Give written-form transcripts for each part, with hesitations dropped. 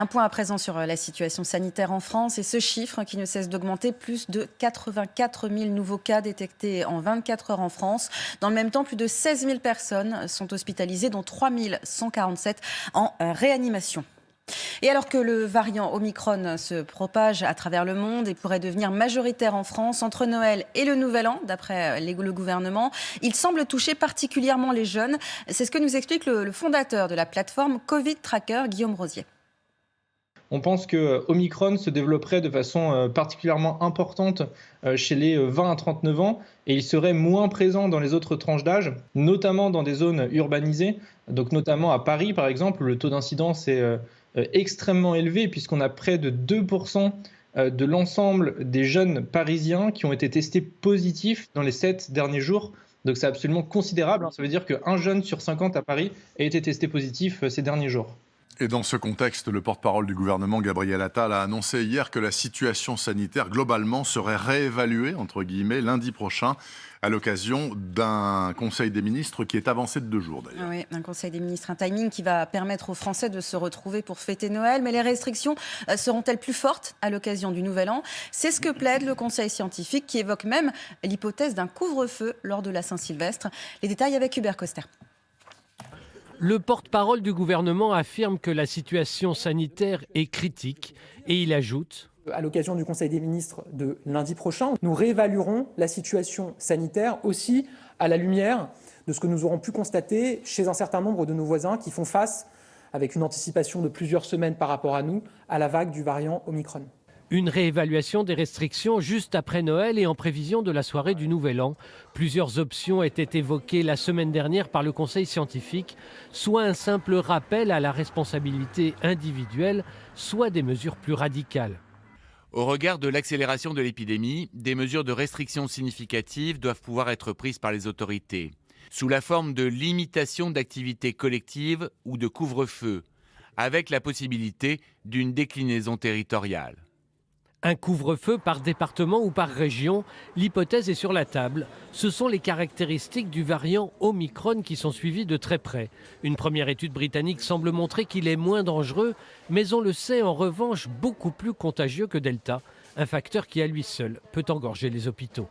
Un point à présent sur la situation sanitaire en France et ce chiffre qui ne cesse d'augmenter, plus de 84 000 nouveaux cas détectés en 24 heures en France. Dans le même temps, plus de 16 000 personnes sont hospitalisées, dont 3 147 en réanimation. Et alors que le variant Omicron se propage à travers le monde et pourrait devenir majoritaire en France, entre Noël et le Nouvel An, d'après le gouvernement, il semble toucher particulièrement les jeunes. C'est ce que nous explique le fondateur de la plateforme Covid Tracker, Guillaume Rosier. On pense que Omicron se développerait de façon particulièrement importante chez les 20 à 39 ans et il serait moins présent dans les autres tranches d'âge, notamment dans des zones urbanisées. Donc notamment à Paris, par exemple, où le taux d'incidence est extrêmement élevé puisqu'on a près de 2% de l'ensemble des jeunes parisiens qui ont été testés positifs dans les 7 derniers jours. Donc c'est absolument considérable. Ça veut dire qu'un jeune sur 50 à Paris a été testé positif ces derniers jours. Et dans ce contexte, le porte-parole du gouvernement, Gabriel Attal, a annoncé hier que la situation sanitaire globalement serait réévaluée, entre guillemets, lundi prochain, à l'occasion d'un Conseil des ministres qui est avancé de 2 jours d'ailleurs. Oui, un Conseil des ministres, un timing qui va permettre aux Français de se retrouver pour fêter Noël. Mais les restrictions seront-elles plus fortes à l'occasion du Nouvel An? C'est ce que plaide le Conseil scientifique qui évoque même l'hypothèse d'un couvre-feu lors de la Saint-Sylvestre. Les détails avec Hubert Coster. Le porte-parole du gouvernement affirme que la situation sanitaire est critique et il ajoute: à l'occasion du Conseil des ministres de lundi prochain, nous réévaluerons la situation sanitaire aussi à la lumière de ce que nous aurons pu constater chez un certain nombre de nos voisins qui font face, avec une anticipation de plusieurs semaines par rapport à nous, à la vague du variant Omicron. Une réévaluation des restrictions juste après Noël et en prévision de la soirée du Nouvel An. Plusieurs options étaient évoquées la semaine dernière par le Conseil scientifique, soit un simple rappel à la responsabilité individuelle, soit des mesures plus radicales. Au regard de l'accélération de l'épidémie, des mesures de restriction significatives doivent pouvoir être prises par les autorités, sous la forme de limitation d'activités collectives ou de couvre-feu, avec la possibilité d'une déclinaison territoriale. Un couvre-feu par département ou par région, l'hypothèse est sur la table. Ce sont les caractéristiques du variant Omicron qui sont suivies de très près. Une première étude britannique semble montrer qu'il est moins dangereux, mais on le sait en revanche beaucoup plus contagieux que Delta, un facteur qui à lui seul peut engorger les hôpitaux.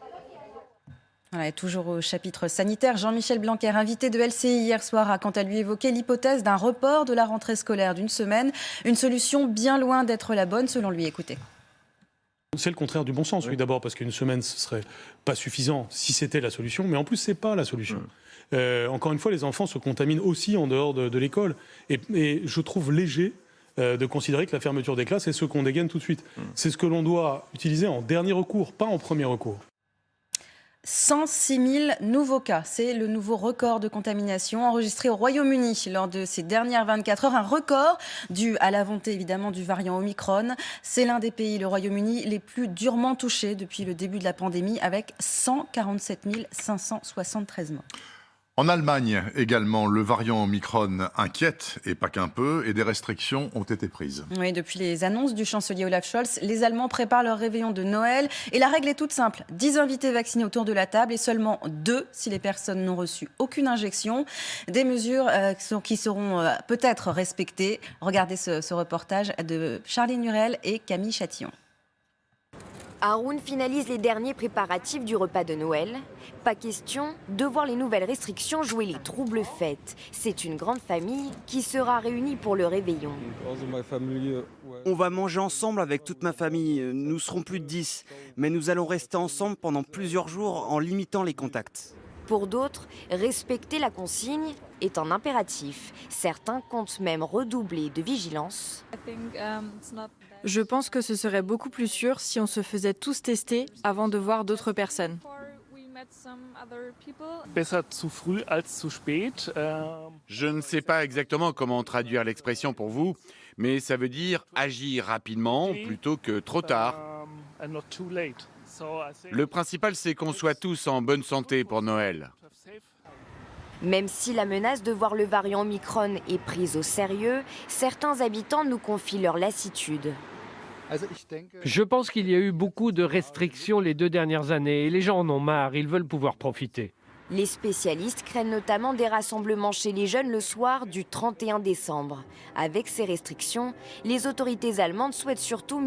Voilà, et toujours au chapitre sanitaire, Jean-Michel Blanquer, invité de LCI hier soir, a quant à lui évoqué l'hypothèse d'un report de la rentrée scolaire d'une semaine. Une solution bien loin d'être la bonne selon lui. Écoutez. C'est le contraire du bon sens, oui, d'abord parce qu'une semaine ce serait pas suffisant si c'était la solution, mais en plus c'est pas la solution. Encore une fois, les enfants se contaminent aussi en dehors de l'école et je trouve léger de considérer que la fermeture des classes est ce qu'on dégaine tout de suite. C'est ce que l'on doit utiliser en dernier recours, pas en premier recours. 106 000 nouveaux cas. C'est le nouveau record de contamination enregistré au Royaume-Uni lors de ces dernières 24 heures. Un record dû à la montée évidemment du variant Omicron. C'est l'un des pays, le Royaume-Uni, les plus durement touchés depuis le début de la pandémie avec 147 573 morts. En Allemagne également, le variant Omicron inquiète, et pas qu'un peu, et des restrictions ont été prises. Oui, depuis les annonces du chancelier Olaf Scholz, les Allemands préparent leur réveillon de Noël. Et la règle est toute simple. 10 invités vaccinés autour de la table et seulement 2 si les personnes n'ont reçu aucune injection. Des mesures qui seront peut-être respectées. Regardez ce reportage de Charline Nurel et Camille Chatillon. Haroun finalise les derniers préparatifs du repas de Noël. Pas question de voir les nouvelles restrictions jouer les troubles fêtes. C'est une grande famille qui sera réunie pour le réveillon. On va manger ensemble avec toute ma famille. Nous serons plus de 10, mais nous allons rester ensemble pendant plusieurs jours en limitant les contacts. Pour d'autres, respecter la consigne est un impératif. Certains comptent même redoubler de vigilance. Je pense que ce serait beaucoup plus sûr si on se faisait tous tester avant de voir d'autres personnes. Je ne sais pas exactement comment traduire l'expression pour vous, mais ça veut dire agir rapidement plutôt que trop tard. Le principal, c'est qu'on soit tous en bonne santé pour Noël. Même si la menace de voir le variant Omicron est prise au sérieux, certains habitants nous confient leur lassitude. Je pense qu'il y a eu beaucoup de restrictions les 2 dernières années et les gens en ont marre, ils veulent pouvoir profiter. Les spécialistes craignent notamment des rassemblements chez les jeunes le soir du 31 décembre. Avec ces restrictions, les autorités allemandes souhaitent surtout